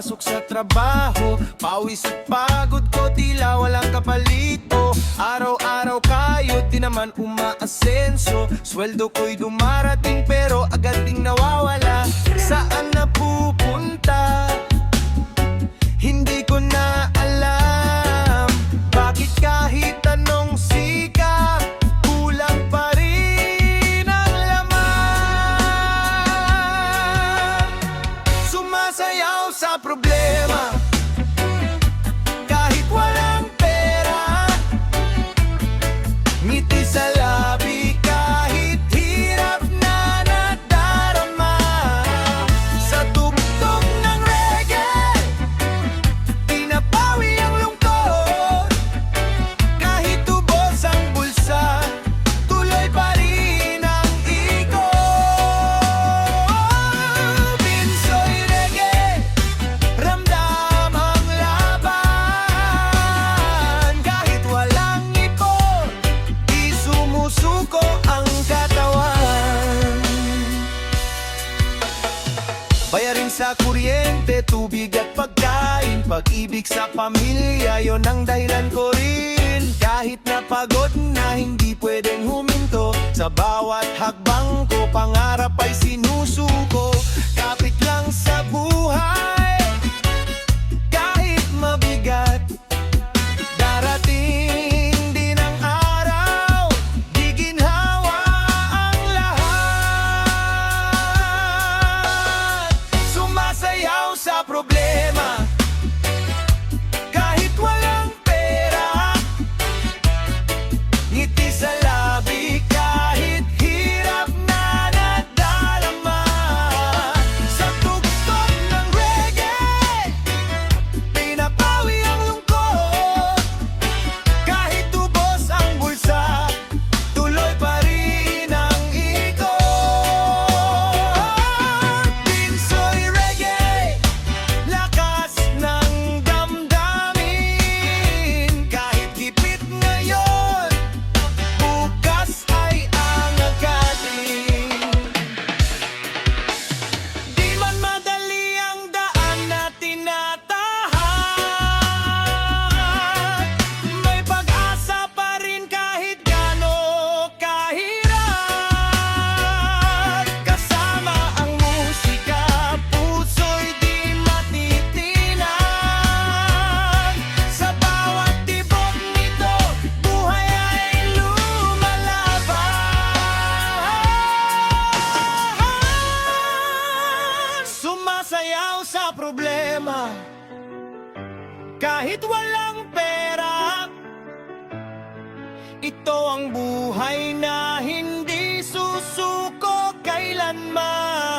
pagpasok sa trabaho, pawis at pagod ko tila walang kapalito. Araw-araw kayod, di naman umaasenso. Sweldo ko'y dumarating pero agad ding nawawala. Saan napupunta? Hindi ko na alam. Bakit kahit anong sika, kulang pa rin ang laman. Sumasayaw sa problema kahit walang pera. Ngiti sa labi kahit hirap na nadarama. Sa tugtog ng reggae, pinapawi ang lungkot. Kahit ubos ang bulsa, tuloy pa rin ang ikot. Binsoy reggae, ramdam ang laban. Kahit walang ipon, di sumusuko ang katawan. Bayarin sa kuryente, tubig at pagkain, pag-ibig sa pamilya, yon ang dahilan ko rin. Kahit napagod na, hindi pwedeng huminto. Sa bawat hakbang ko, pangarap ay sinusuko. Kapit lang sa buhay, kahit mabigat. Darating din ang araw, di ginhawa ang lahat. Sumasayaw sa problema kahit walang pera. Ngiti sa labi kahit hirap na nadarama. Sa tugtog ng reggae, pinapawi ang lungkot. Kahit ubos ang bulsa, tuloy pa rin ang ikot. Binsoy reggae, lakas ng damdamin. Kahit hipit ngayon, bukas ay angakatin. Di man madali ang daan na tinatahan, may pag-asa pa rin kahit gaano kahirap. Kasama ang musika, puso'y di matitinan. Sa bawat tibok nito, buhay ay lumalaban. Sumasayaw sa problema kahit walang pera. Ito ang buhay na hindi susuko kailanman.